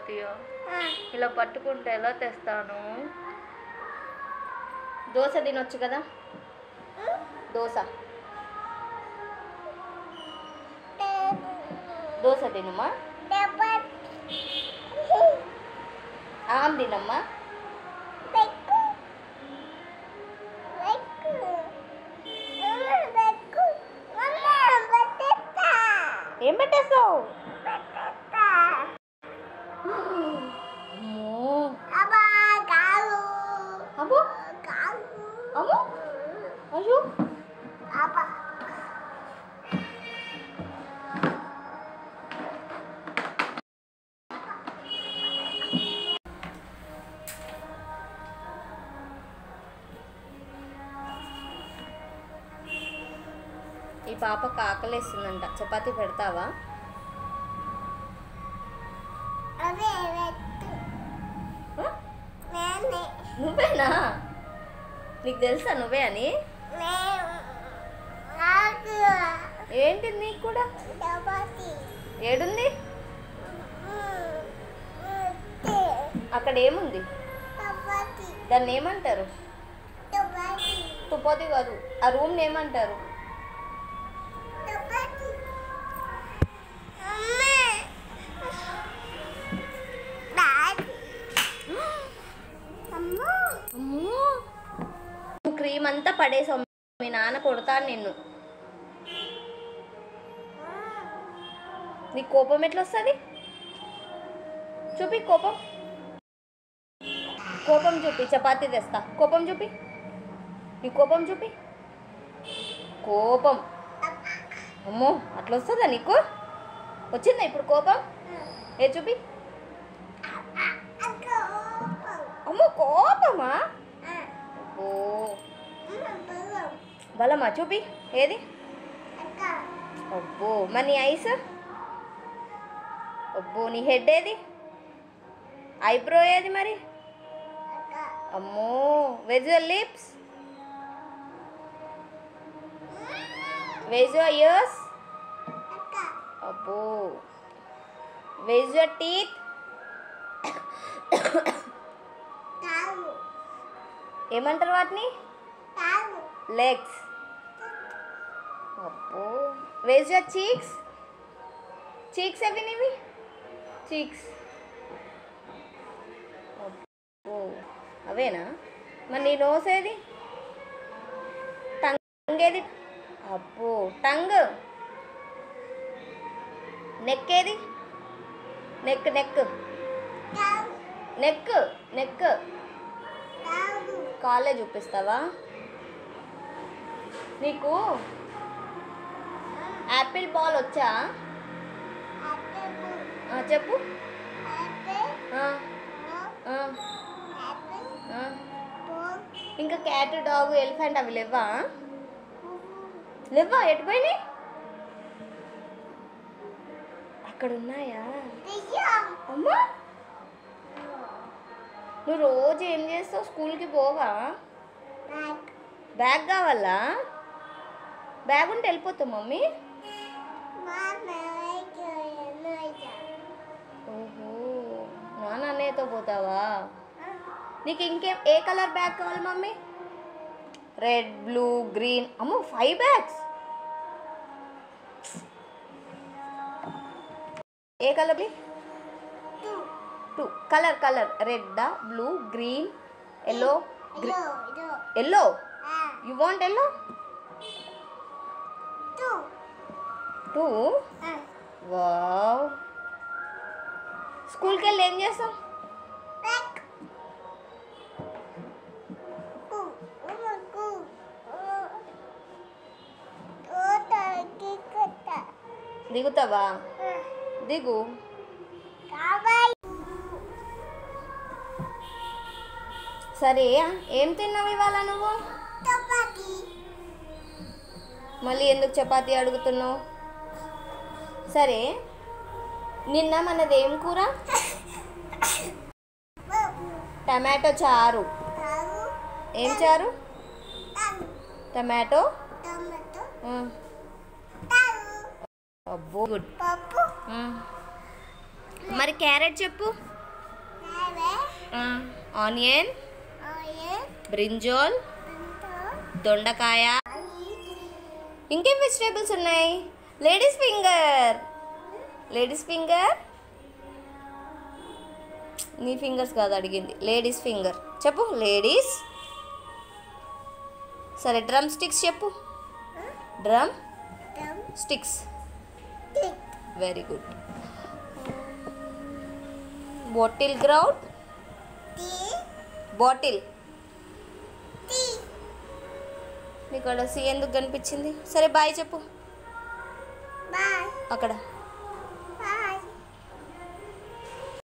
చపాతీయా? ఇలా పట్టుకుంటే ఎలా తెస్తాను? దోశ తినొచ్చు కదా? దోశ దోశ తినమ్మా. ఆమ్ తినమ్మా. ఏం పెట్టేస్తావు? అబ్బో అమ్మో అయ్యో ఈ పాపకు ఆకలేస్తుందంట. చపాతీ పెడతావా? నువ్వేనా? నీకు తెలుసా నువ్వే అని? ఏంటి నీకు కూడా? ఏడుంది అక్కడ? ఏముంది? దాన్ని ఏమంటారు? తుపాతి కాదు. ఆ రూమ్ని ఏమంటారు? క్రీమ్ అంతా పడేసావు. మీ నాన్న కొడతాడు నిన్ను. నీ కోపం ఎట్లా వస్తుంది? చూపి కోపం. కోపం చూపి. చపాతీ తెస్తా. కోపం చూపి. నీ కోపం చూపి. కోపం. అమ్మో అట్లా వస్తుందా నీకు? వచ్చిందా ఇప్పుడు కోపం? ఏ చూపి. అమ్మో కోపమా? ఓ బలమా? చూపి. ఏది? అబ్బో మరి నీ ఐస్? అబ్బో నీ హెడ్ ఏది? ఐబ్రో ఏది మరి? అమ్మో veg your lips? Veg your years? అబ్బో వెజ్ యువర్ టీత్? ఏమంటారు వాటిని? లెగ్స్. అబ్బో వేజ్ యువర్ చీక్స్? చీక్స్ అవి నీవి? చీక్స్. అబ్బో అవేనా? మరి నీ నోస్ ఏది? టంగ్ ఏది? అబ్బో టంగ్. నెక్ ఏది? Neck neck neck neck. కాళ్ళే చూపిస్తావా? నీకు యాపిల్ బాల్ వచ్చా? చెప్పు. ఇంకా క్యాట్, డాగ్, ఎలిఫెంట్ అవి లేవా? లేవా? ఎటు పోయినాయి? అక్కడ ఉన్నాయా? అమ్మా నువ్వు రోజు ఏం చేస్తావు? స్కూల్కి పోవా? బ్యాగ్ కావాలా? బ్యాగ్ ఉంటే వెళ్ళిపోతావు మమ్మీ. ఓహో నాన్న అన్నయ్యతో పోతావా? నీకు ఏ కలర్ బ్యాగ్ కావాలి మమ్మీ? Red, blue, green. అమ్మో 5 bags. A colour? 2 colour. Red, blue, green, yellow. Yellow? You want yellow? 2. Wow. స్కూల్కి వెళ్ళి ఏం చేస్తావు? దిగుతావా? దిగు. సరే ఏం తిన్నావు ఇవాళ నువ్వు? మళ్ళీ ఎందుకు చపాతీ అడుగుతున్నావు? సరే నిన్న మనది ఏం కూర? టమాటో చారు. ఏం చారు? టమాటో. అబ్బో గుడ్. మరి క్యారెట్ చెప్పు. ఆనియన్, బ్రింజాల్, దొండకాయ. ఇంకేం వెజిటేబుల్స్ ఉన్నాయి? Ladies finger. లేడీస్ ఫింగర్ నీ ఫింగర్స్ కాదు అడిగింది, లేడీస్ ఫింగర్ చెప్పు. లేడీస్. సరే డ్రమ్ స్టిక్స్ చెప్పు. Drum sticks. Very good. Bottle ground. Bottle. నీకు అక్కడ సి ఎందుకు కనిపించింది? సరే బాయ్ చెప్పు అక్కడ.